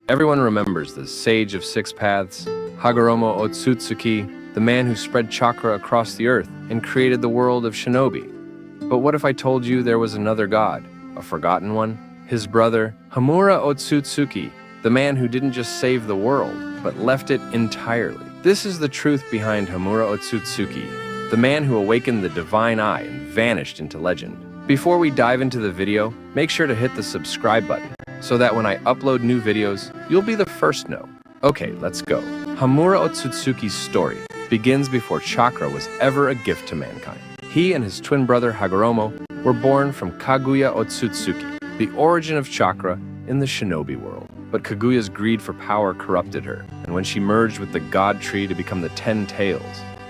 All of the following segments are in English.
Everyone remembers the Sage of Six Paths, Hagoromo Otsutsuki, the man who spread chakra across the earth and created the world of Shinobi. But what if I told you there was another god, a forgotten one? His brother, Hamura Otsutsuki, the man who didn't just save the world, but left it entirely. This is the truth behind Hamura Otsutsuki, the man who awakened the divine eye and vanished into legend. Before we dive into the video, make sure to hit the subscribe button so that when I upload new videos, you'll be the first to know. Okay, let's go. Hamura Otsutsuki's story begins before chakra was ever a gift to mankind. He and his twin brother Hagoromo were born from Kaguya Otsutsuki, the origin of chakra in the Shinobi world. But Kaguya's greed for power corrupted her, and when she merged with the god tree to become the 10 Tails,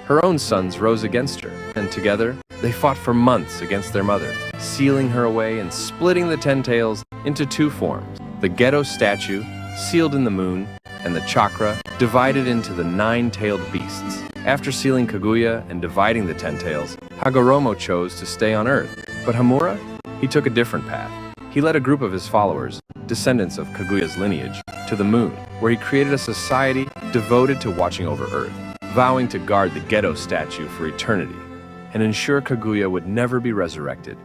her own sons rose against her, and together, they fought for months against their mother, sealing her away and splitting the 10 Tails into two forms: the Gedo statue, sealed in the moon, and the chakra, divided into the 9-tailed beasts. After sealing Kaguya and dividing the 10 Tails, Hagoromo chose to stay on Earth. But Hamura, he took a different path. He led a group of his followers, descendants of Kaguya's lineage, to the moon, where he created a society devoted to watching over Earth, vowing to guard the Gedo statue for eternity and ensure Kaguya would never be resurrected.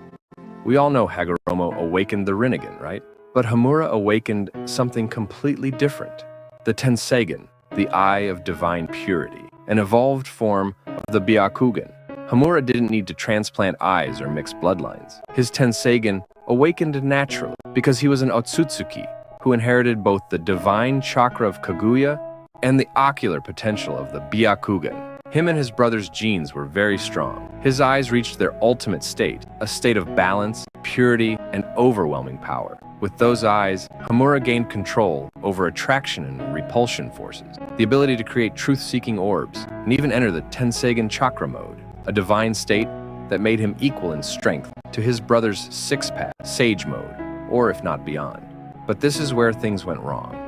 We all know Hagoromo awakened the Rinnegan, right? But Hamura awakened something completely different. The Tenseigan, the Eye of Divine Purity, an evolved form of the Byakugan. Hamura didn't need to transplant eyes or mix bloodlines. His Tenseigan awakened naturally because he was an Otsutsuki who inherited both the divine chakra of Kaguya and the ocular potential of the Byakugan. Him and his brother's genes were very strong. His eyes reached their ultimate state, a state of balance, purity, and overwhelming power. With those eyes, Hamura gained control over attraction and repulsion forces, the ability to create truth-seeking orbs, and even enter the Tenseigan chakra mode, a divine state that made him equal in strength to his brother's six-path, sage mode, or if not beyond. But this is where things went wrong.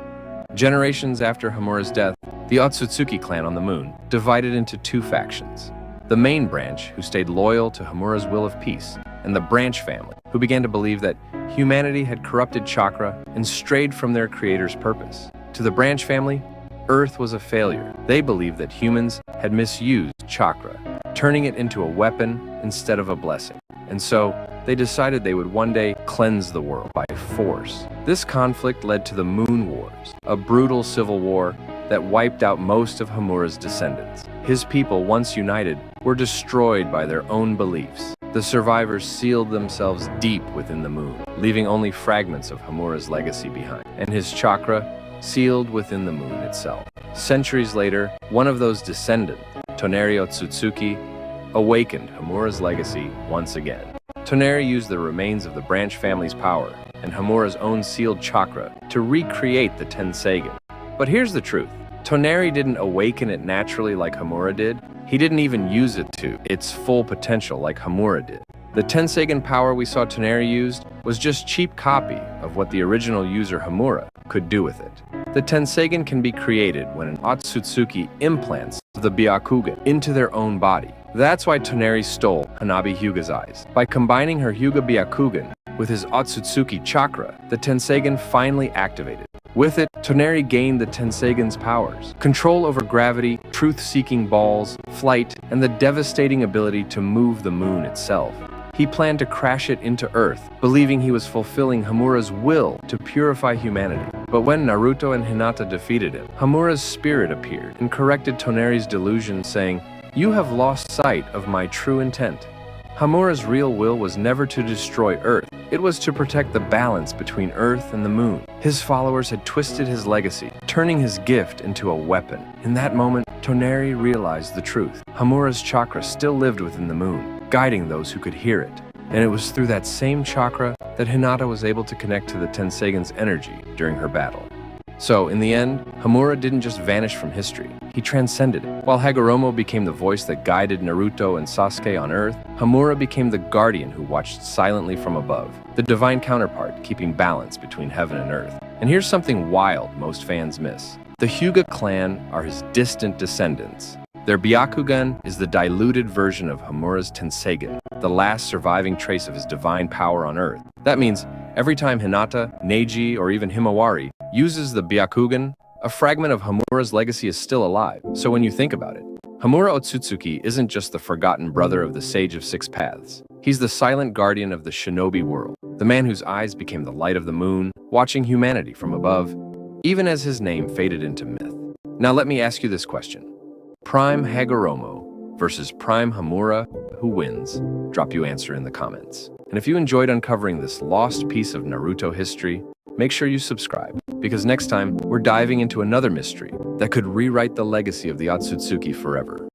Generations after Hamura's death, the Otsutsuki clan on the moon divided into two factions. The main branch, who stayed loyal to Hamura's will of peace, and the branch family, who began to believe that humanity had corrupted chakra and strayed from their creator's purpose. To the branch family, Earth was a failure. They believed that humans had misused chakra, turning it into a weapon instead of a blessing. And so, they decided they would one day cleanse the world by force. This conflict led to the Moon Wars, a brutal civil war that wiped out most of Hamura's descendants. His people, once united, were destroyed by their own beliefs. The survivors sealed themselves deep within the moon, leaving only fragments of Hamura's legacy behind, and his chakra sealed within the moon itself. Centuries later, one of those descendants, Toneri Otsutsuki, awakened Hamura's legacy once again. Toneri used the remains of the branch family's power and Hamura's own sealed chakra to recreate the Tenseigan. But here's the truth. Toneri didn't awaken it naturally like Hamura did. He didn't even use it to its full potential like Hamura did. The Tenseigan power we saw Toneri used was just cheap copy of what the original user Hamura could do with it. The Tenseigan can be created when an Otsutsuki implants the Byakugan into their own body. That's why Toneri stole Hanabi Hyuga's eyes. By combining her Hyuga Byakugan with his Otsutsuki chakra, the Tenseigan finally activated. With it, Toneri gained the Tenseigan's powers: control over gravity, truth-seeking balls, flight, and the devastating ability to move the moon itself. He planned to crash it into Earth, believing he was fulfilling Hamura's will to purify humanity. But when Naruto and Hinata defeated him, Hamura's spirit appeared and corrected Toneri's delusion, saying, "You have lost sight of my true intent." Hamura's real will was never to destroy Earth. It was to protect the balance between Earth and the moon. His followers had twisted his legacy, turning his gift into a weapon. In that moment, Toneri realized the truth. Hamura's chakra still lived within the moon, guiding those who could hear it. And it was through that same chakra that Hinata was able to connect to the Tenseigan's energy during her battle. So, in the end, Hamura didn't just vanish from history, he transcended it. While Hagoromo became the voice that guided Naruto and Sasuke on Earth, Hamura became the guardian who watched silently from above, the divine counterpart keeping balance between heaven and earth. And here's something wild most fans miss. The Hyuga clan are his distant descendants. Their Byakugan is the diluted version of Hamura's Tenseigan, the last surviving trace of his divine power on Earth. That means every time Hinata, Neji, or even Himawari uses the Byakugan, a fragment of Hamura's legacy is still alive. So when you think about it, Hamura Otsutsuki isn't just the forgotten brother of the Sage of Six Paths. He's the silent guardian of the Shinobi world, the man whose eyes became the light of the moon, watching humanity from above, even as his name faded into myth. Now let me ask you this question. Prime Hagoromo versus Prime Hamura, who wins? Drop your answer in the comments. And if you enjoyed uncovering this lost piece of Naruto history, make sure you subscribe, because next time we're diving into another mystery that could rewrite the legacy of the Otsutsuki forever.